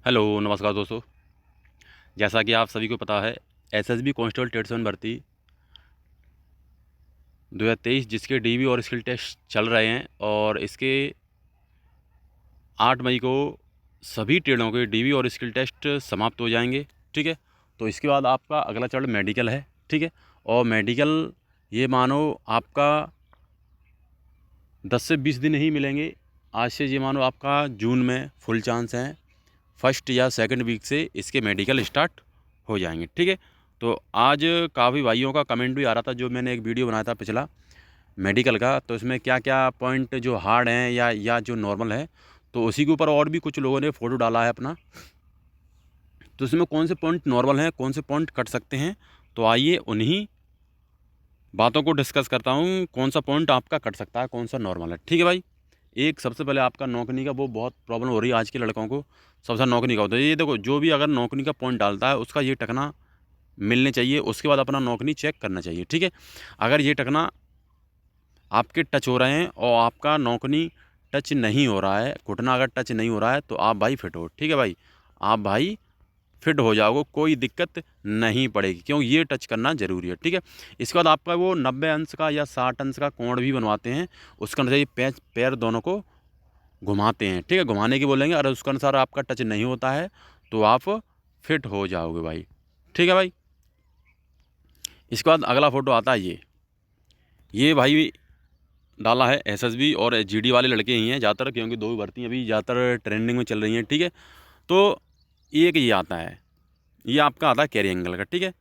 Hello नमस्कार दोस्तों। जैसा कि आप सभी को पता है, एसएसबी कांस्टेबल टेट 7 भर्ती 2023 जिसके डीवी और स्किल टेस्ट चल रहे हैं और इसके 8 मई को सभी ट्रेडों के डीवी और स्किल टेस्ट समाप्त हो जाएंगे। ठीक है, तो इसके बाद आपका अगला चरण मेडिकल है। ठीक है, और मेडिकल ये मानो आपका 10 से 20 दिन ही मिलेंगे। आज से ये मानो आपका जून में फुल चांस हैं, फर्स्ट या सेकंड वीक से इसके मेडिकल स्टार्ट हो जाएंगे। ठीक है, तो आज काफ़ी भाइयों का कमेंट भी आ रहा था, जो मैंने एक वीडियो बनाया था पिछला मेडिकल का, तो इसमें क्या क्या पॉइंट जो हार्ड हैं या जो नॉर्मल है, तो उसी के ऊपर और भी कुछ लोगों ने फ़ोटो डाला है अपना। तो इसमें कौन से पॉइंट नॉर्मल हैं, कौन से पॉइंट कट सकते हैं, तो आइए उन्हीं बातों को डिस्कस करता हूँ। कौन सा पॉइंट आपका कट सकता है, कौन सा नॉर्मल है। ठीक है भाई, एक सबसे पहले आपका नौकरी का वो बहुत प्रॉब्लम हो रही है आज के लड़कों को। सबसे नौकरी का होता है ये, देखो जो भी अगर नौकरी का पॉइंट डालता है उसका ये टकना मिलने चाहिए, उसके बाद अपना नौकरी चेक करना चाहिए। ठीक है, अगर ये टकना आपके टच हो रहे हैं और आपका नौकरी टच नहीं हो रहा है, घुटना अगर टच नहीं हो रहा है, तो आप भाई फिट हो। ठीक है भाई, आप भाई फिट हो जाओगे, कोई दिक्कत नहीं पड़ेगी, क्यों ये टच करना ज़रूरी है। ठीक है, इसके बाद आपका वो 90 अंश का या 60 अंश का कोण भी बनवाते हैं, उसके अनुसार ये पैर दोनों को घुमाते हैं। ठीक है, घुमाने की बोलेंगे, अगर उसके अनुसार आपका टच नहीं होता है तो आप फिट हो जाओगे भाई। ठीक है भाई, इसके बाद अगला फ़ोटो आता है ये भाई डाला है एसएसबी और जीडी वाले लड़के ही हैं ज़्यादातर, क्योंकि दो भर्ती अभी ज़्यादातर ट्रेंडिंग में चल रही हैं। ठीक है, तो एक ये आता है, ये आपका आता है कैरी एंगल का। ठीक है,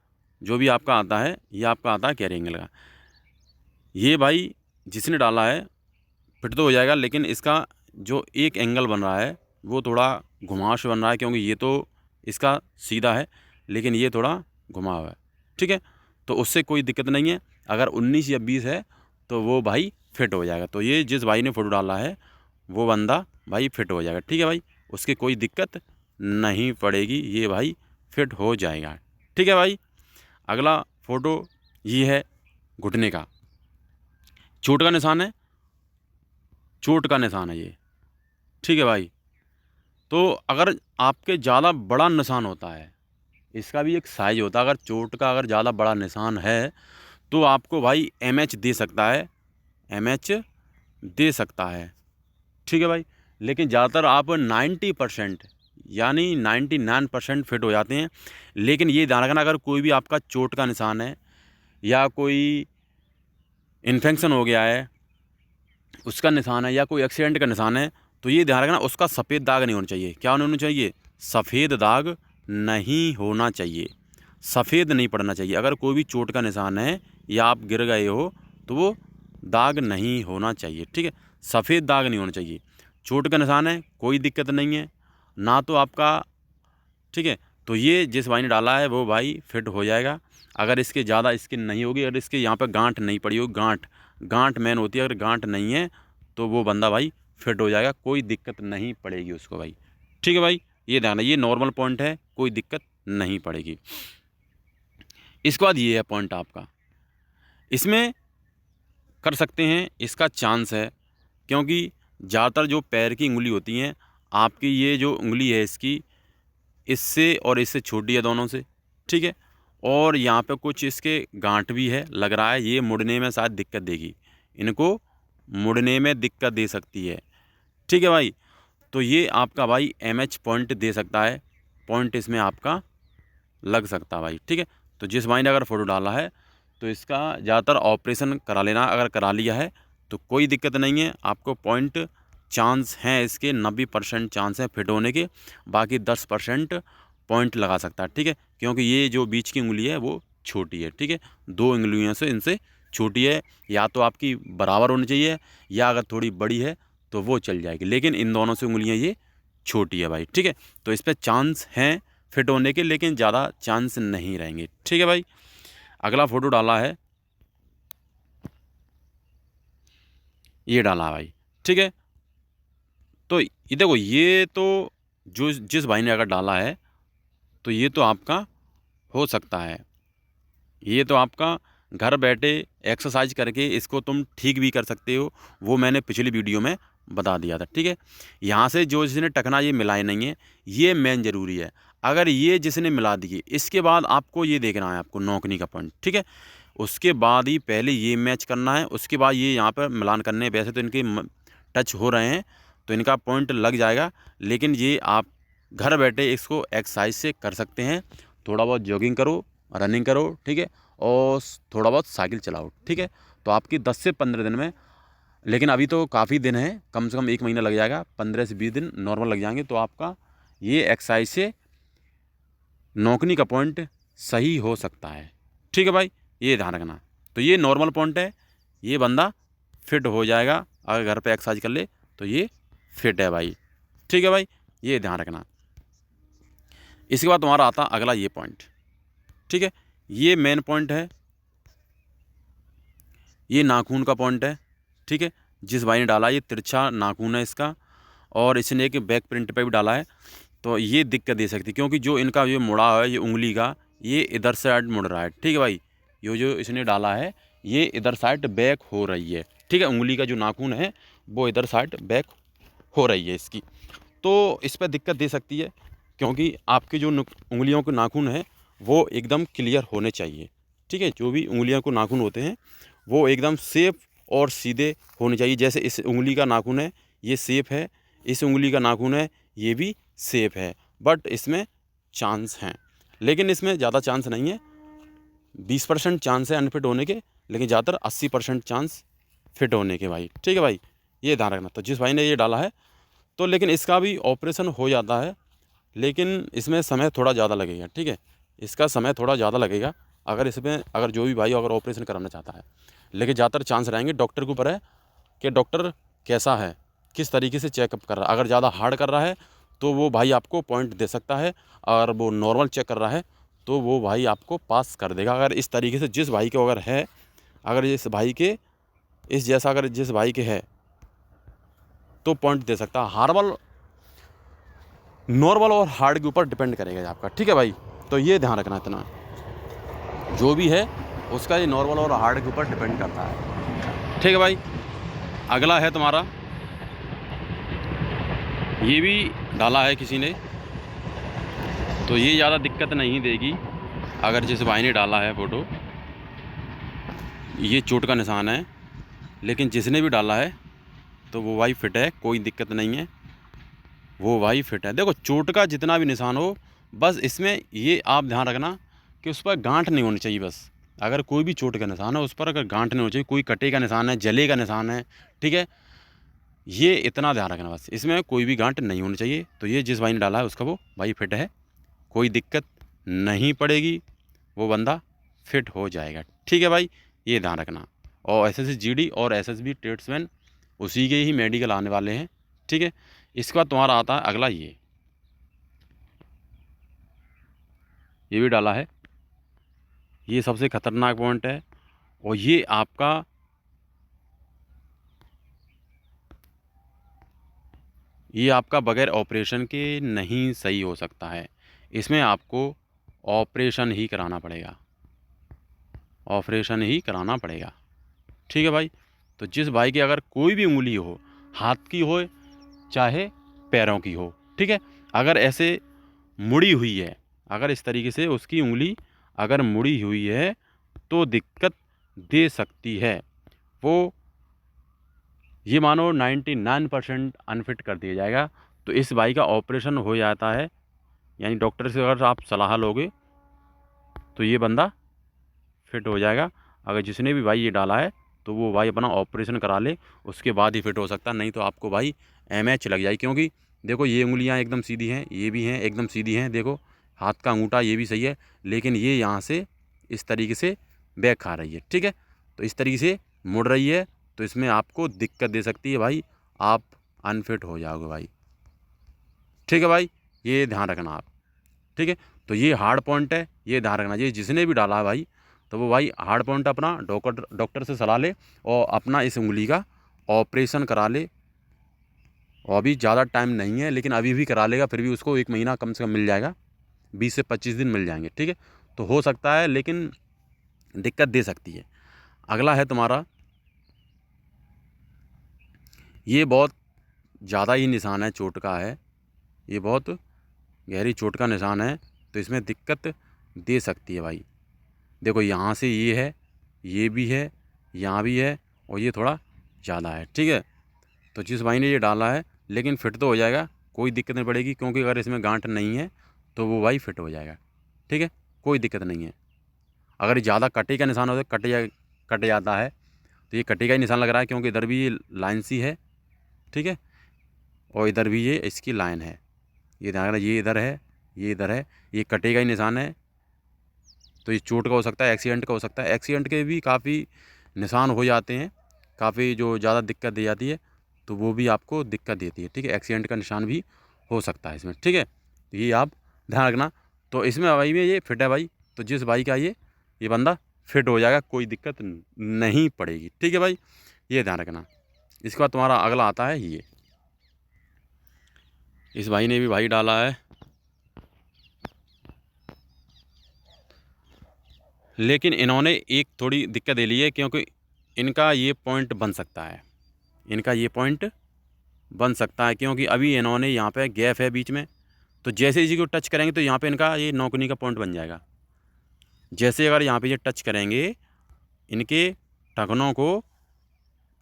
जो भी आपका आता है ये आपका आता है कैरी एंगल का। ये भाई जिसने डाला है फिट तो हो जाएगा, लेकिन इसका जो एक एंगल बन रहा है वो थोड़ा घुमाव बन रहा है, क्योंकि ये तो इसका सीधा है लेकिन ये थोड़ा घुमा हुआ है। ठीक है, तो उससे कोई दिक्कत नहीं है, अगर 19 या 20 है तो वो भाई फिट हो जाएगा। तो ये जिस भाई ने फ़ोटो डाला है वो बंदा भाई फिट हो जाएगा। ठीक है भाई, उसकी कोई दिक्कत नहीं पड़ेगी, ये भाई फिट हो जाएगा। ठीक है भाई, अगला फ़ोटो ये है घुटने का, चोट का निशान है, चोट का निशान है ये। ठीक है भाई, तो अगर आपके ज़्यादा बड़ा निशान होता है, इसका भी एक साइज़ होता है, अगर चोट का अगर ज़्यादा बड़ा निशान है तो आपको भाई एमएच दे सकता है, एमएच दे सकता है। ठीक है भाई, लेकिन ज़्यादातर आप 90% यानी 99% फिट हो जाते हैं। लेकिन ये ध्यान रखना, अगर कोई भी आपका चोट का निशान है या कोई इन्फेक्शन हो गया है उसका निशान है, या कोई एक्सीडेंट का निशान है, तो ये ध्यान रखना उसका सफ़ेद दाग नहीं होना चाहिए। क्या नहीं होना चाहिए? सफ़ेद दाग नहीं होना चाहिए, सफ़ेद नहीं पड़ना चाहिए। अगर कोई भी चोट का निशान है या आप गिर गए हो तो वो दाग नहीं होना चाहिए। ठीक है, सफ़ेद दाग नहीं होना चाहिए। चोट का निशान है कोई दिक्कत नहीं है ना, तो आपका ठीक है, तो ये जिस भाई ने डाला है वो भाई फिट हो जाएगा। अगर इसके ज़्यादा स्किन नहीं होगी, अगर इसके यहाँ पे गांठ नहीं पड़ी होगी, गांठ मेन होती है, अगर गांठ नहीं है तो वो बंदा भाई फिट हो जाएगा, कोई दिक्कत नहीं पड़ेगी उसको भाई। ठीक है भाई, ये ध्यान है, ये नॉर्मल पॉइंट है, कोई दिक्कत नहीं पड़ेगी। इसके बाद ये है पॉइंट आपका, इसमें कर सकते हैं, इसका चांस है, क्योंकि ज़्यादातर जो पैर की उंगली होती हैं, आपकी ये जो उंगली है इसकी, इससे और इससे छोटी है दोनों से। ठीक है, और यहाँ पे कुछ इसके गांठ भी है, लग रहा है ये मुड़ने में शायद दिक्कत देगी, इनको मुड़ने में दिक्कत दे सकती है। ठीक है भाई, तो ये आपका भाई एमएच पॉइंट दे सकता है, पॉइंट इसमें आपका लग सकता है भाई। ठीक है, तो जिस भाई ने अगर फ़ोटो डाला है तो इसका ज़्यादातर ऑपरेशन करा लेना, अगर करा लिया है तो कोई दिक्कत नहीं है, आपको पॉइंट चांस हैं इसके 90% चांस है फिट होने के, बाकी 10% पॉइंट लगा सकता है। ठीक है, क्योंकि ये जो बीच की उंगली है वो छोटी है। ठीक है, दो उंगलियों से इनसे छोटी है, या तो आपकी बराबर होनी चाहिए या अगर थोड़ी बड़ी है तो वो चल जाएगी, लेकिन इन दोनों से उंगलियां ये छोटी है भाई। ठीक है, तो इस पर चांस हैं फिट होने के, लेकिन ज़्यादा चांस नहीं रहेंगे। ठीक है भाई, अगला फ़ोटो डाला है, ये डाला है भाई। ठीक है, तो ये देखो, ये तो जो जिस भाई ने अगर डाला है तो ये तो आपका हो सकता है, ये तो आपका घर बैठे एक्सरसाइज करके इसको तुम ठीक भी कर सकते हो, वो मैंने पिछली वीडियो में बता दिया था, ठीक है। यहाँ से जो जिसने टकना ये मिलाए नहीं है, ये मेन ज़रूरी है। अगर ये जिसने मिला दिए, इसके बाद आपको ये देखना है आपको नौकनी का पॉइंट, ठीक है। उसके बाद ही पहले ये मैच करना है, उसके बाद ये यहाँ पर मिलान करने। वैसे तो इनके टच हो रहे हैं तो इनका पॉइंट लग जाएगा, लेकिन ये आप घर बैठे इसको एक्सरसाइज से कर सकते हैं। थोड़ा बहुत जॉगिंग करो, रनिंग करो, ठीक है, और थोड़ा बहुत साइकिल चलाओ, ठीक है। तो आपकी 10 से 15 दिन में, लेकिन अभी तो काफ़ी दिन है, कम से कम 1 महीना लग जाएगा, 15 से 20 दिन नॉर्मल लग जाएंगे। तो आपका ये एक्सरसाइज से नौकनी का पॉइंट सही हो सकता है, ठीक है भाई, ये ध्यान रखना। तो ये नॉर्मल पॉइंट है, ये बंदा फिट हो जाएगा अगर घर पे एक्सरसाइज कर ले तो ये फिट है भाई, ठीक है भाई, ये ध्यान रखना। इसके बाद तुम्हारा आता अगला ये पॉइंट, ठीक है। ये मेन पॉइंट है, ये नाखून का पॉइंट है, ठीक है। जिस भाई ने डाला ये तिरछा नाखून है इसका, और इसने एक बैक प्रिंट पे भी डाला है, तो ये दिक्कत दे सकती है, क्योंकि जो इनका ये मुड़ा है ये उंगली का, ये इधर साइड मुड़ रहा है, ठीक है भाई। ये जो इसने डाला है ये इधर साइड बैक हो रही है, ठीक है। उंगली का जो नाखून है वो इधर साइड बैक हो रही है इसकी, तो इस पर दिक्कत दे सकती है, क्योंकि आपके जो उंगलियों के नाखून हैं वो एकदम क्लियर होने चाहिए, ठीक है। जो भी उंगलियों के नाखून होते हैं वो एकदम सेफ और सीधे होने चाहिए। जैसे इस उंगली का नाखून है ये सेफ है, इस उंगली का नाखून है ये भी सेफ है, बट इसमें चांस हैं, लेकिन इसमें ज़्यादा चांस नहीं है। 20% चांस है अनफिट होने के, लेकिन ज़्यादातर 80% चांस फिट होने के भाई, ठीक है भाई, ये ध्यान रखना। तो जिस भाई ने ये डाला है तो, लेकिन इसका भी ऑपरेशन हो जाता है, लेकिन इसमें समय थोड़ा ज़्यादा लगेगा, ठीक है। इसका समय थोड़ा ज़्यादा लगेगा अगर जो भी भाई अगर ऑपरेशन कराना चाहता है, लेकिन ज़्यादातर चांस रहेंगे। डॉक्टर के ऊपर है कि डॉक्टर कैसा है, किस तरीके से चेकअप कर रहा है। अगर ज़्यादा हार्ड कर रहा है तो वो भाई आपको पॉइंट दे सकता है, और वो नॉर्मल चेक कर रहा है तो वो भाई आपको पास कर देगा। अगर इस तरीके से जिस भाई के अगर है, अगर इस भाई के इस जैसा अगर जिस भाई के है तो पॉइंट दे सकता है। नॉर्मल और हार्ड के ऊपर डिपेंड करेगा आपका, ठीक है भाई। तो ये ध्यान रखना, इतना जो भी है उसका ये नॉर्मल और हार्ड के ऊपर डिपेंड करता है, ठीक है भाई। अगला है तुम्हारा, ये भी डाला है किसी ने, तो ये ज़्यादा दिक्कत नहीं देगी। अगर जिस भाई ने डाला है फ़ोटो, ये चोट का निशान है, लेकिन जिसने भी डाला है तो वो भाई फिट है, कोई दिक्कत नहीं है, वो भाई फिट है। देखो चोट का जितना भी निशान हो, बस इसमें ये आप ध्यान रखना कि उस पर गांठ नहीं होनी चाहिए बस। अगर कोई भी चोट का निशान है उस पर अगर गांठ नहीं होनी चाहिए, कोई कटे का निशान है, जले का निशान है, ठीक है, ये इतना ध्यान रखना बस, इसमें कोई भी गांठ नहीं होनी चाहिए। तो ये जिस भाई ने डाला है उसका वो भाई फिट है, कोई दिक्कत नहीं पड़ेगी, वो बंदा फिट हो जाएगा, ठीक है भाई, ये ध्यान रखना। और एसएससी जीडी और एसएसबी ट्रेड्समैन उसी के ही मेडिकल आने वाले हैं, ठीक है। इसके बाद तुम्हारा आता है अगला, ये भी डाला है, ये सबसे ख़तरनाक पॉइंट है, और ये आपका बगैर ऑपरेशन के नहीं सही हो सकता है। इसमें आपको ऑपरेशन ही कराना पड़ेगा, ऑपरेशन ही कराना पड़ेगा, ठीक है भाई। तो जिस भाई की अगर कोई भी उंगली हो, हाथ की हो चाहे पैरों की हो, ठीक है, अगर ऐसे मुड़ी हुई है, अगर इस तरीके से उसकी उंगली अगर मुड़ी हुई है तो दिक्कत दे सकती है। वो ये मानो 99% अनफिट कर दिया जाएगा। तो इस भाई का ऑपरेशन हो जाता है, यानी डॉक्टर से अगर आप सलाह लोगे तो ये बंदा फिट हो जाएगा। अगर जिसने भी भाई ये डाला है तो वो भाई अपना ऑपरेशन करा ले, उसके बाद ही फिट हो सकता है, नहीं तो आपको भाई एमएच लग जाएगी। क्योंकि देखो ये उंगलियां एकदम सीधी हैं, ये भी हैं एकदम सीधी हैं, देखो हाथ का अंगूठा ये भी सही है, लेकिन ये यहाँ से इस तरीके से बैक खा रही है, ठीक है, तो इस तरीके से मुड़ रही है, तो इसमें आपको दिक्कत दे सकती है भाई, आप अनफिट हो जाओगे भाई, ठीक है भाई, ये ध्यान रखना आप, ठीक है। तो ये हार्ड पॉइंट है, ये ध्यान रखना, ये जिसने भी डाला है भाई तो वो भाई हार्ड पॉइंट अपना डॉक्टर से सलाह ले और अपना इस उंगली का ऑपरेशन करा ले। और अभी ज़्यादा टाइम नहीं है, लेकिन अभी भी करा लेगा, फिर भी उसको 1 महीना कम से कम मिल जाएगा, 20 से 25 दिन मिल जाएंगे, ठीक है। तो हो सकता है, लेकिन दिक्कत दे सकती है। अगला है तुम्हारा, ये बहुत ज़्यादा ही निशान है, चोट का है, ये बहुत गहरी चोट का निशान है, तो इसमें दिक्कत दे सकती है भाई। देखो यहाँ से ये है, ये भी है, यहाँ भी है, और ये थोड़ा ज़्यादा है, ठीक है। तो जिस भाई ने ये डाला है, लेकिन फिट तो हो जाएगा, कोई दिक्कत नहीं पड़ेगी, क्योंकि अगर इसमें गांठ नहीं है तो वो भाई फिट हो जाएगा, ठीक है, कोई दिक्कत नहीं है। अगर ये ज़्यादा कटे का निशान होता है, कट जाता है, तो ये कटे का ही निशान लग रहा है, क्योंकि इधर भी ये लाइन सी है, ठीक है, और इधर भी ये इसकी लाइन है, ये ध्यान रखना, ये इधर है, ये इधर है, ये कटे का ही निशान है। तो ये चोट का हो सकता है, एक्सीडेंट का हो सकता है, एक्सीडेंट के भी काफ़ी निशान हो जाते हैं, काफ़ी जो ज़्यादा दिक्कत दे जाती है, तो वो भी आपको दिक्कत देती है, ठीक है। एक्सीडेंट का निशान भी हो सकता है इसमें, ठीक है, तो ये आप ध्यान रखना। तो इसमें भाई में ये फिट है भाई, तो जिस भाई का ये बंदा फिट हो जाएगा, कोई दिक्कत नहीं पड़ेगी, ठीक है भाई, ये ध्यान रखना। इसके बाद तुम्हारा अगला आता है ये, इस भाई ने भी भाई डाला है, लेकिन इन्होंने एक थोड़ी दिक्कत दे ली है, क्योंकि इनका ये पॉइंट बन सकता है, इनका ये पॉइंट बन सकता है, क्योंकि अभी इन्होंने यहाँ पे गैप है बीच में, तो जैसे इसी को टच करेंगे तो यहाँ पे इनका ये नौकनी का पॉइंट बन जाएगा। जैसे अगर यहाँ पे ये टच करेंगे, इनके टखनों को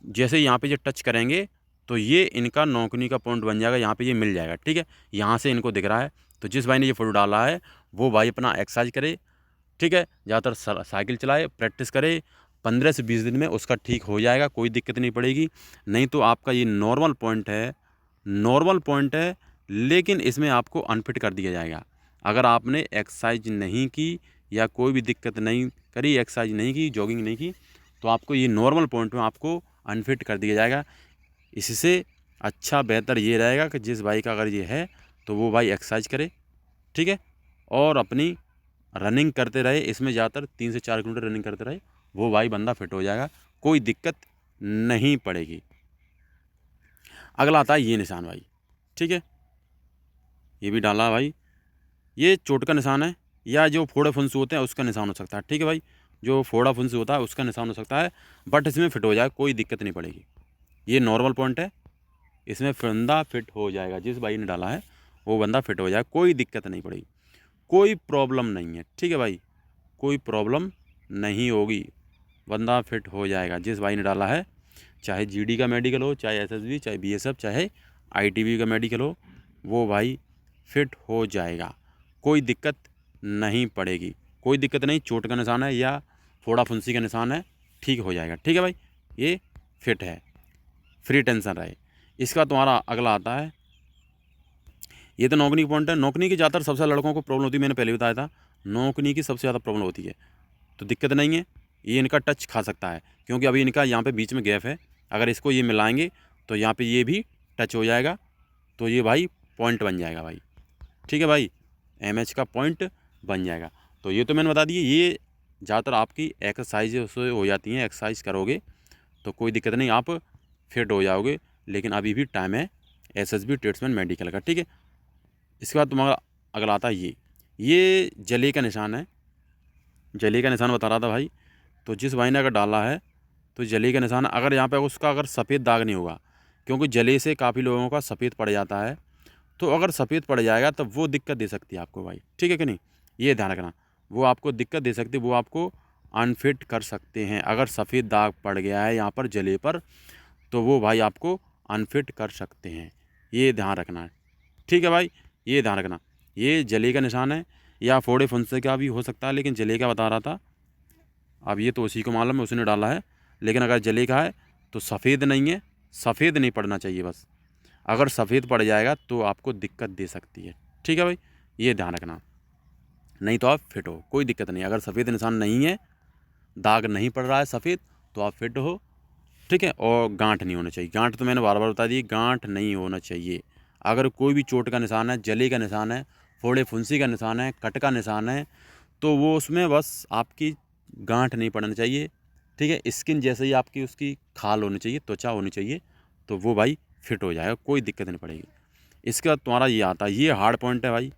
जैसे यहाँ पे ये टच करेंगे, तो ये इनका नौकनी का पॉइंट बन जाएगा, यहाँ पे ये मिल जाएगा, ठीक है, यहाँ से इनको दिख रहा है। तो जिस भाई ने ये फोटो डाला है, वो भाई अपना एक्सरसाइज करे, ठीक है, ज़्यादातर साइकिल चलाए, प्रैक्टिस करे, 15 से 20 दिन में उसका ठीक हो जाएगा, कोई दिक्कत नहीं पड़ेगी। नहीं तो आपका ये नॉर्मल पॉइंट है, नॉर्मल पॉइंट है, लेकिन इसमें आपको अनफिट कर दिया जाएगा। अगर आपने एक्सरसाइज नहीं की या कोई भी दिक्कत नहीं करी, एक्सरसाइज नहीं की, जॉगिंग नहीं की, तो आपको ये नॉर्मल पॉइंट में आपको अनफिट कर दिया जाएगा। इससे अच्छा बेहतर ये रहेगा कि जिस भाई का अगर ये है, तो वो भाई एक्सरसाइज करे, ठीक है, और अपनी रनिंग करते रहे, इसमें ज़्यादातर 3 से 4 किलोमीटर रनिंग करते रहे, वो भाई बंदा फिट हो जाएगा, कोई दिक्कत नहीं पड़ेगी। अगला आता है ये निशान भाई, ठीक है, ये भी डाला भाई, ये चोट का निशान है, या जो फोड़ा फुंसी होते हैं उसका निशान हो सकता है, ठीक है भाई, जो फोड़ा फुंसी होता है उसका निशान हो सकता है, बट इसमें फिट हो जाए, कोई दिक्कत नहीं पड़ेगी। ये नॉर्मल पॉइंट है, इसमें बंदा फिट हो जाएगा, जिस भाई ने डाला है वो बंदा फिट हो जाए, कोई दिक्कत नहीं पड़ेगी, कोई प्रॉब्लम नहीं है, ठीक है भाई, कोई प्रॉब्लम नहीं होगी, बंदा फिट हो जाएगा जिस भाई ने डाला है। चाहे जीडी का मेडिकल हो, चाहे एसएसबी, चाहे बीएसएफ, चाहे आईटीबी का मेडिकल हो, वो भाई फिट हो जाएगा, कोई दिक्कत नहीं पड़ेगी, कोई दिक्कत नहीं। चोट का निशान है या फोड़ा फुंसी का निशान है, ठीक हो जाएगा, ठीक है भाई, ये फिट है, फ्री टेंशन रहे। इसका तुम्हारा अगला आता है, ये तो नौकनी की पॉइंट है। नौकनी की ज़्यादातर सबसे लड़कों को प्रॉब्लम होती है, मैंने पहले बताया था, नौकनी की सबसे ज़्यादा प्रॉब्लम होती है, तो दिक्कत नहीं है, ये इनका टच खा सकता है, क्योंकि अभी इनका यहाँ पे बीच में गैप है, अगर इसको ये मिलाएंगे तो यहाँ पे ये भी टच हो जाएगा, तो ये भाई पॉइंट बन जाएगा भाई, ठीक है भाई, एमएच का पॉइंट बन जाएगा। तो ये तो मैंने बता दिए, ये ज़्यादातर आपकी एक्सरसाइज से हो जाती हैं, एक्सरसाइज करोगे तो कोई दिक्कत नहीं, आप फिट हो जाओगे, लेकिन अभी भी टाइम है एसएसबी ट्रेड्समैन मेडिकल का, ठीक है। इसके बाद तुम्हारा अगला आता है ये जले का निशान है, जले का निशान बता रहा था भाई। तो जिस भाई ने अगर डाला है, तो जले का निशान, अगर यहाँ पे उसका अगर सफ़ेद दाग नहीं होगा, क्योंकि जले से काफ़ी लोगों का सफ़ेद पड़ जाता है, तो अगर सफ़ेद पड़ जाएगा तो वो दिक्कत दे सकती है आपको भाई, ठीक है कि नहीं, ये ध्यान रखना, वो आपको दिक्कत दे सकती है, वो आपको अनफिट कर सकते हैं। अगर सफ़ेद दाग पड़ गया है यहाँ पर जले पर, तो वो भाई आपको अनफिट कर सकते हैं, ये ध्यान रखना है, ठीक है भाई, ये ध्यान रखना। ये जले का निशान है या फोड़े फुंसे का भी हो सकता है, लेकिन जले का बता रहा था, अब ये तो उसी को मालूम है, उसने डाला है, लेकिन अगर जले का है तो सफ़ेद नहीं है, सफ़ेद नहीं पड़ना चाहिए बस, अगर सफ़ेद पड़ जाएगा तो आपको दिक्कत दे सकती है, ठीक है भाई, ये ध्यान रखना, नहीं तो आप फिट हो, कोई दिक्कत नहीं। अगर सफ़ेद निशान नहीं है, दाग नहीं पड़ रहा है सफ़ेद, तो आप फिट हो, ठीक है। और गांठ नहीं होना चाहिए, गांठ तो मैंने बार बार बता दी, गांठ नहीं होना चाहिए। अगर कोई भी चोट का निशान है, जले का निशान है, फोड़े फुंसी का निशान है, कट का निशान है, तो वो उसमें बस आपकी गांठ नहीं पड़ना चाहिए, ठीक है। स्किन जैसे ही आपकी उसकी खाल होनी चाहिए, त्वचा होनी चाहिए, तो वो भाई फिट हो जाएगा, कोई दिक्कत नहीं पड़ेगी। इसके बाद तुम्हारा ये आता है, ये हार्ड पॉइंट है भाई,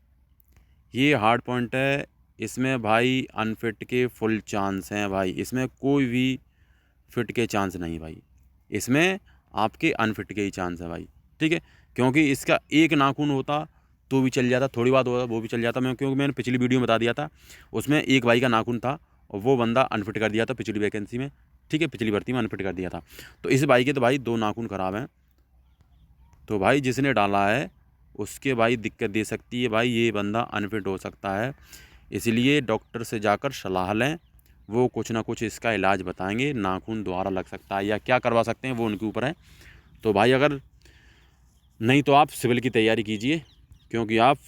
ये हार्ड पॉइंट है, इसमें भाई अनफिट के फुल चांस हैं भाई, इसमें कोई भी फिट के चांस नहीं भाई, इसमें आपके अनफिट के ही चांस है भाई, ठीक है, क्योंकि इसका एक नाखून होता तो भी चल जाता, थोड़ी बात होता वो भी चल जाता। क्योंकि मैंने पिछली वीडियो में बता दिया था, उसमें एक भाई का नाखून था और वो बंदा अनफिट कर दिया था पिछली वैकेंसी में, ठीक है, पिछली भर्ती में अनफिट कर दिया था। तो इस भाई के तो भाई 2 नाखून ख़राब हैं, तो भाई जिसने डाला है उसके भाई दिक्कत दे सकती है भाई, ये बंदा अनफिट हो सकता है। इसलिए डॉक्टर से जाकर सलाह लें, वो कुछ ना कुछ इसका इलाज बताएंगे, नाखून दोबारा लग सकता है या क्या करवा सकते हैं वो उनके ऊपर है। तो भाई अगर नहीं तो आप सिविल की तैयारी कीजिए, क्योंकि आप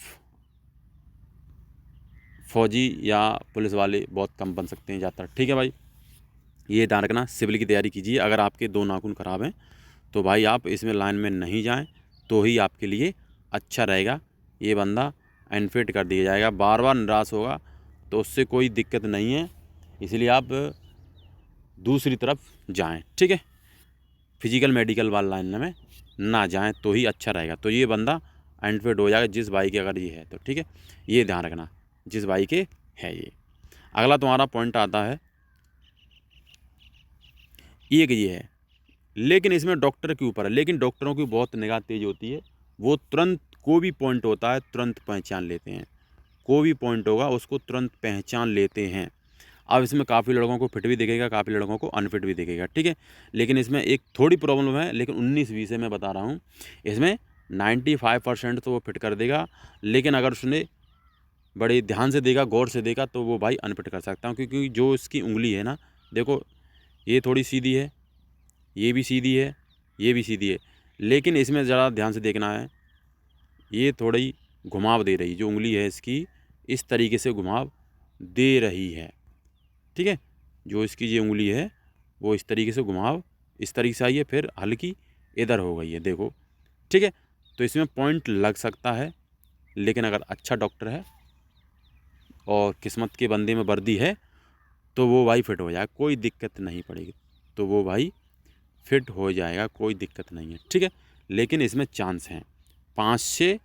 फौजी या पुलिस वाले बहुत कम बन सकते हैं ज़्यादातर, ठीक है भाई। ये ध्यान रखना, सिविल की तैयारी कीजिए। अगर आपके 2 नाखून ख़राब हैं तो भाई आप इसमें लाइन में नहीं जाएं, तो ही आपके लिए अच्छा रहेगा। ये बंदा अनफिट कर दिया जाएगा, बार बार निराश होगा तो उससे कोई दिक्कत नहीं है। इसलिए आप दूसरी तरफ जाएं, ठीक है, फिजिकल मेडिकल वाली लाइन में ना जाएं तो ही अच्छा रहेगा। तो ये बंदा अनफिट हो जाएगा जिस भाई के अगर ये है तो, ठीक है, ये ध्यान रखना जिस भाई के है ये। अगला तुम्हारा पॉइंट आता है, एक ये है, लेकिन इसमें डॉक्टर के ऊपर है। लेकिन डॉक्टरों की बहुत निगाह तेज होती है, वो तुरंत कोई भी पॉइंट होता है तुरंत पहचान लेते हैं, कोई भी पॉइंट होगा उसको तुरंत पहचान लेते हैं। अब इसमें काफ़ी लड़कों को फिट भी दिखेगा, काफ़ी लड़कों को अनफिट भी दिखेगा, ठीक है। लेकिन इसमें एक थोड़ी प्रॉब्लम है, लेकिन 19-20 से मैं बता रहा हूँ, इसमें 95% तो वो फिट कर देगा। लेकिन अगर उसने बड़े ध्यान से देखा, गौर से देखा, तो वो भाई अनफिट कर सकता हूँ। क्योंकि जो इसकी उंगली है ना, देखो ये थोड़ी सीधी है, ये भी सीधी है, ये भी सीधी है, लेकिन इसमें ज़रा ध्यान से देखना है, ये थोड़ी घुमाव दे रही, जो उंगली है इसकी इस तरीके से घुमाव दे रही है, ठीक है। जो इसकी ये उंगली है वो इस तरीके से घुमाव इस तरीके से आई है, फिर हल्की इधर हो गई है, देखो, ठीक है। तो इसमें पॉइंट लग सकता है, लेकिन अगर अच्छा डॉक्टर है और किस्मत के बंदे में वर्दी है तो वो भाई फिट हो जाएगा, कोई दिक्कत नहीं पड़ेगी, तो वो भाई फिट हो जाएगा, कोई दिक्कत नहीं है, ठीक है। लेकिन इसमें चांस हैं 5 से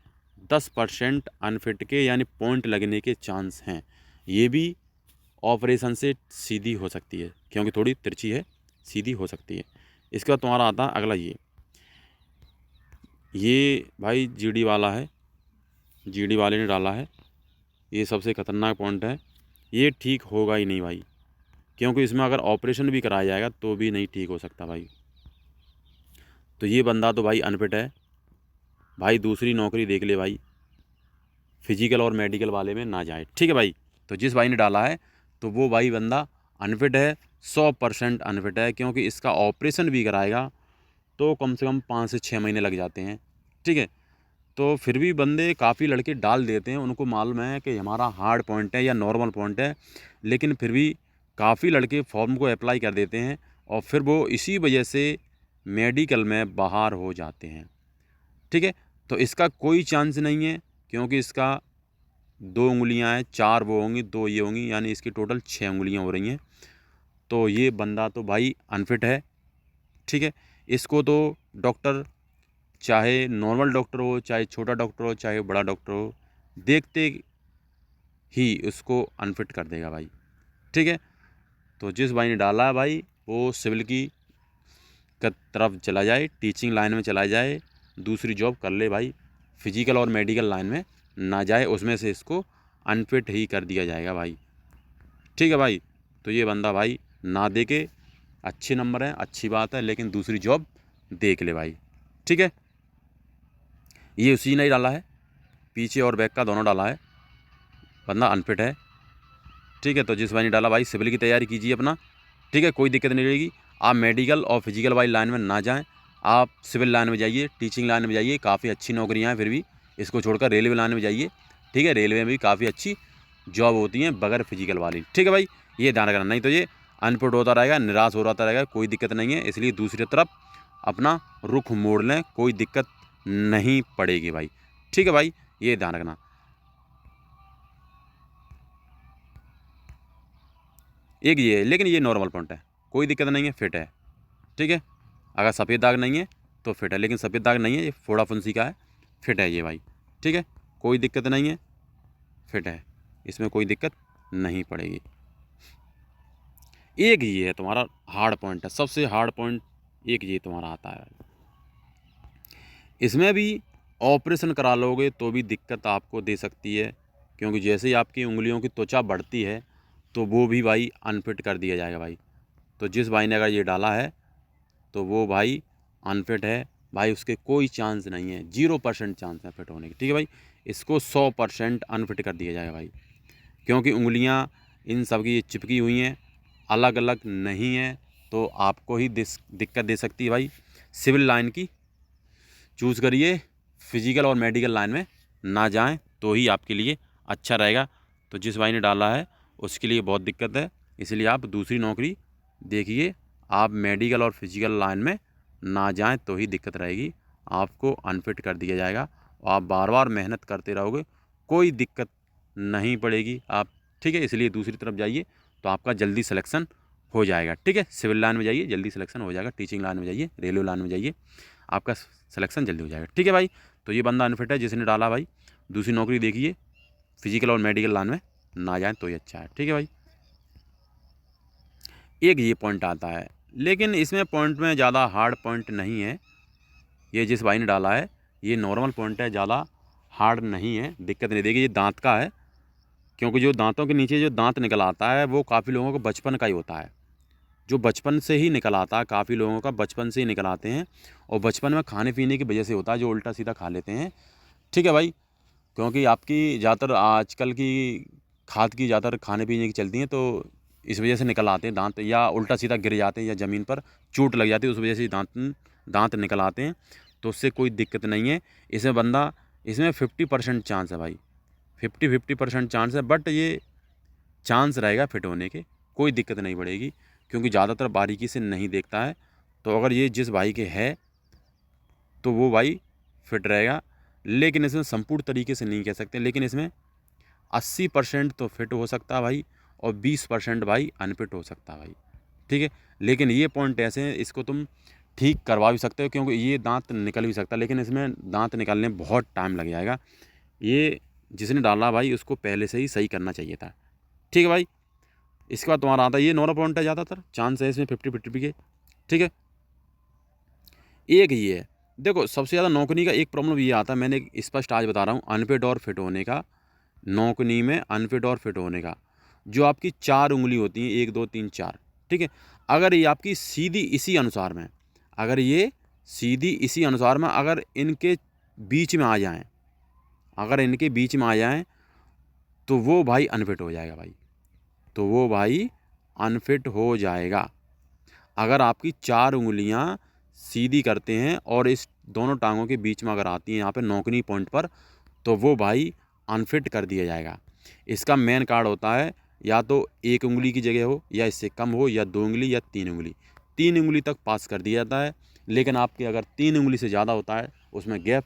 10% अनफिट के, यानी पॉइंट लगने के चांस हैं। ये भी ऑपरेशन से सीधी हो सकती है, क्योंकि थोड़ी तिरछी है, सीधी हो सकती है। इसके बाद तुम्हारा आता है अगला, ये भाई जीडी वाला है, जीडी वाले ने डाला है, ये सबसे ख़तरनाक पॉइंट है। ये ठीक होगा ही नहीं भाई, क्योंकि इसमें अगर ऑपरेशन भी कराया जाएगा तो भी नहीं ठीक हो सकता भाई। तो ये बंदा तो भाई अनफिट है भाई, दूसरी नौकरी देख ले भाई, फिजिकल और मेडिकल वाले में ना जाए, ठीक है भाई। तो जिस भाई ने डाला है तो वो भाई बंदा अनफिट है, 100% अनफिट है, क्योंकि इसका ऑपरेशन भी कराएगा तो कम से कम 5 से 6 महीने लग जाते हैं, ठीक है। तो फिर भी बंदे काफ़ी लड़के डाल देते हैं, उनको मालूम है कि हमारा हार्ड पॉइंट है या नॉर्मल पॉइंट है, लेकिन फिर भी काफ़ी लड़के फॉर्म को अप्लाई कर देते हैं और फिर वो इसी वजह से मेडिकल में बाहर हो जाते हैं, ठीक है। तो इसका कोई चांस नहीं है, क्योंकि इसका 2 उंगलियां हैं, 4 वो होंगी, 2 ये होंगी, यानी इसकी टोटल 6 उंगलियां हो रही हैं। तो ये बंदा तो भाई अनफिट है, ठीक है। इसको तो डॉक्टर, चाहे नॉर्मल डॉक्टर हो, चाहे छोटा डॉक्टर हो, चाहे बड़ा डॉक्टर हो, देखते ही उसको अनफिट कर देगा भाई, ठीक है। तो जिस भाई ने डाला है भाई वो सिविल की तरफ चला जाए, टीचिंग लाइन में चला जाए, दूसरी जॉब कर ले भाई, फिजिकल और मेडिकल लाइन में ना जाए, उसमें से इसको अनफिट ही कर दिया जाएगा भाई, ठीक है भाई। तो ये बंदा भाई ना दे के, अच्छे नंबर हैं, अच्छी बात है, लेकिन दूसरी जॉब देख ले भाई, ठीक है। ये उसी ने ही डाला है, पीछे और बैक का दोनों डाला है, बंदा अनफिट है, ठीक है। तो जिस भाई ने डाला भाई सिविल की तैयारी कीजिए अपना, ठीक है, कोई दिक्कत नहीं रहेगी। आप मेडिकल और फिजिकल वाली लाइन में ना जाएं, आप सिविल लाइन में जाइए, टीचिंग लाइन में जाइए, काफ़ी अच्छी नौकरियां हैं। फिर भी इसको छोड़कर रेलवे लाइन में जाइए, ठीक है, रेलवे में भी काफ़ी अच्छी जॉब होती हैं बगैर फिजिकल वाली, ठीक है भाई। ये ध्यान रखना, नहीं तो ये अनफिट होता रहेगा, निराश हो रहा रहेगा, कोई दिक्कत नहीं है। इसलिए दूसरी तरफ अपना रुख मोड़ लें, कोई दिक्कत नहीं पड़ेगी भाई, ठीक है भाई, ये ध्यान रखना। एक ये है, लेकिन ये नॉर्मल पॉइंट है, कोई दिक्कत नहीं है, फिट है, ठीक है। अगर सफ़ेद दाग नहीं है तो फिट है, लेकिन सफ़ेद दाग नहीं है, ये फोड़ा फुंसी का है, फिट है ये भाई, ठीक है, कोई दिक्कत नहीं है, फिट है, इसमें कोई दिक्कत नहीं पड़ेगी। एक ये है तुम्हारा हार्ड पॉइंट है, सबसे हार्ड पॉइंट एक ये तुम्हारा आता है। इसमें भी ऑपरेशन करा लोगे तो भी दिक्कत आपको दे सकती है, क्योंकि जैसे ही आपकी उंगलियों की त्वचा बढ़ती है तो वो भी भाई अनफिट कर दिया जाएगा भाई। तो जिस भाई ने अगर ये डाला है तो वो भाई अनफिट है भाई, उसके कोई चांस नहीं है, 0% चांस है फिट होने की, ठीक है भाई। इसको 100% अनफिट कर दिया जाएगा भाई, क्योंकि उंगलियां इन सब की चिपकी हुई हैं, अलग अलग नहीं है, तो आपको ही दिक्कत दे सकती है भाई। सिविल लाइन की चूज़ करिए, फिजिकल और मेडिकल लाइन में ना जाएं तो ही आपके लिए अच्छा रहेगा। तो जिस भाई ने डाला है उसके लिए बहुत दिक्कत है, इसलिए आप दूसरी नौकरी देखिए। आप मेडिकल और फिजिकल लाइन में ना जाएं तो ही दिक्कत रहेगी, आपको अनफिट कर दिया जाएगा और आप बार बार मेहनत करते रहोगे, कोई दिक्कत नहीं पड़ेगी आप, ठीक है। इसलिए दूसरी तरफ जाइए तो आपका जल्दी सिलेक्शन हो जाएगा, ठीक है। सिविल लाइन में जाइए, जल्दी सिलेक्शन हो जाएगा। टीचिंग लाइन में जाइए, रेलवे लाइन में जाइए, आपका सिलेक्शन जल्दी हो जाएगा, ठीक है भाई। तो ये बंदा अनफिट है जिसने डाला भाई, दूसरी नौकरी देखिए, फिजिकल और मेडिकल लाइन में ना जाए तो ही अच्छा है, ठीक है भाई। एक ये पॉइंट आता है, लेकिन इसमें पॉइंट में ज़्यादा हार्ड पॉइंट नहीं है। ये जिस भाई ने डाला है ये नॉर्मल पॉइंट है, ज़्यादा हार्ड नहीं है, दिक्कत नहीं देगी। ये दांत का है, क्योंकि जो दांतों के नीचे जो दांत निकल आता है वो काफ़ी लोगों को बचपन का ही होता है, जो बचपन से ही निकल आता है, काफ़ी लोगों का बचपन से ही निकल आते हैं, और बचपन में खाने पीने की वजह से होता है, जो उल्टा सीधा खा लेते हैं, ठीक है भाई। क्योंकि आपकी ज़्यादातर आजकल की खाद की ज़्यादातर खाने पीने की चलती हैं, तो इस वजह से निकल आते हैं दांत, या उल्टा सीधा गिर जाते हैं या ज़मीन पर चोट लग जाती है, उस वजह से दांत निकल आते हैं। तो उससे कोई दिक्कत नहीं है। इसमें 50% चांस है भाई, 50% चांस है, बट ये चांस रहेगा फिट होने के, कोई दिक्कत नहीं पड़ेगी, क्योंकि ज़्यादातर बारीकी से नहीं देखता है। तो अगर ये जिस भाई के है तो वो भाई फिट रहेगा, लेकिन इसमें संपूर्ण तरीके से नहीं कह सकते, लेकिन इसमें 80% तो फिट हो सकता है भाई, और 20% भाई अनफिट हो सकता है भाई, ठीक है। लेकिन ये पॉइंट ऐसे हैं, इसको तुम ठीक करवा भी सकते हो, क्योंकि ये दांत निकल भी सकता है, लेकिन इसमें दांत निकालने में बहुत टाइम लग जाएगा। ये जिसने डाला भाई उसको पहले से ही सही करना चाहिए था, ठीक है भाई। इसके बाद तुम्हारा आता है, ये नॉर्मल पॉइंट है, ज़्यादातर चांस है इसमें 50-50 के, ठीक है। एक ये है, देखो सबसे ज़्यादा नौकरी का एक प्रॉब्लम ये आता है, मैंने स्पष्ट आज बता रहा हूँ, अनफिट और फिट होने का। नौकरी में अनफिट और फिट होने का, जो आपकी 4 उंगली होती हैं, 1 2 3 4, ठीक है। अगर ये आपकी सीधी इसी अनुसार में, अगर ये सीधी इसी अनुसार में अगर इनके बीच में आ जाएं, अगर इनके बीच में आ जाएं तो वो भाई अनफिट हो जाएगा भाई, तो वो भाई अनफिट हो जाएगा। अगर आपकी 4 उंगलियां सीधी करते हैं और इस दोनों टांगों के बीच में अगर आती हैं यहाँ पे नौकरी पॉइंट पर, तो वो भाई अनफिट कर दिया जाएगा। इसका मेन कार्ड होता है, या तो 1 उंगली की जगह हो, या इससे कम हो, या 2 उंगली, या 3 उंगली। 3 उंगली तक पास कर दिया जाता है, लेकिन आपके अगर 3 उंगली से ज़्यादा होता है उसमें गैप,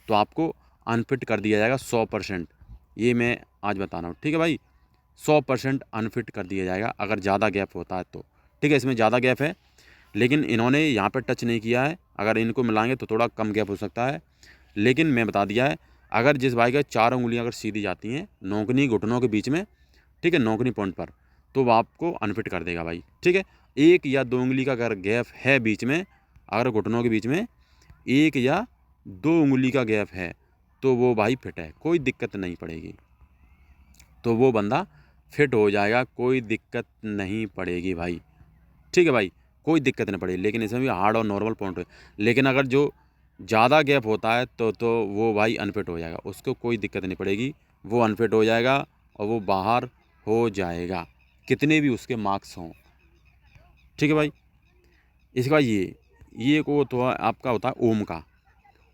तो आपको अनफिट कर दिया जाएगा 100%। ये मैं आज बता रहा हूँ, ठीक है भाई। 100% अनफिट कर दिया जाएगा अगर ज़्यादा गैप होता है तो, ठीक है। इसमें ज़्यादा गैप है, लेकिन इन्होंने यहाँ पर टच नहीं किया है, अगर इनको मिलाएंगे तो थोड़ा कम गैप हो सकता है, लेकिन मैं बता दिया है। अगर जिस भाई का 4 उंगलियां अगर सीधी जाती हैं नौकनी घुटनों के बीच में, ठीक है, नौकनी पॉइंट पर, तो वो आपको अनफिट कर देगा भाई, ठीक है। 1 या 2 उंगली का अगर गैप है बीच में, अगर घुटनों के बीच में 1 या 2 उंगली का गैप है, तो वो भाई फिट है, कोई दिक्कत नहीं पड़ेगी, तो वो बंदा फिट हो जाएगा, कोई दिक्कत नहीं पड़ेगी भाई, ठीक है भाई, कोई दिक्कत नहीं पड़ेगी। लेकिन इसमें भी हार्ड और नॉर्मल पॉइंट है, लेकिन अगर जो ज़्यादा गैप होता है तो वो भाई अनफिट हो जाएगा, उसको कोई दिक्कत नहीं पड़ेगी, वो अनफिट हो जाएगा और वो बाहर हो जाएगा, कितने भी उसके मार्क्स हों, ठीक है भाई। इसके बाद ये को तो आपका होता है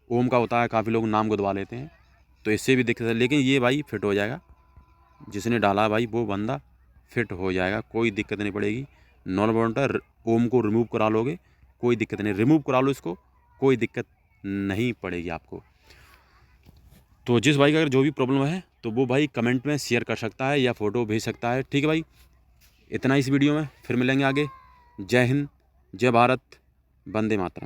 ओम का होता है, काफ़ी लोग नाम गुदवा लेते हैं, तो इससे भी दिक्कत है, लेकिन ये भाई फिट हो जाएगा, जिसने डाला भाई वो बंदा फिट हो जाएगा, कोई दिक्कत नहीं पड़ेगी। नॉर्मल ओम को रिमूव करा लोगे, कोई दिक्कत नहीं, रिमूव करा लो इसको, कोई दिक्कत नहीं पड़ेगी आपको। तो जिस भाई का अगर जो भी प्रॉब्लम है तो वो भाई कमेंट में शेयर कर सकता है या फ़ोटो भेज सकता है, ठीक है भाई। इतना इस वीडियो में, फिर मिलेंगे आगे। जय हिंद, जय भारत, वंदे मातरम।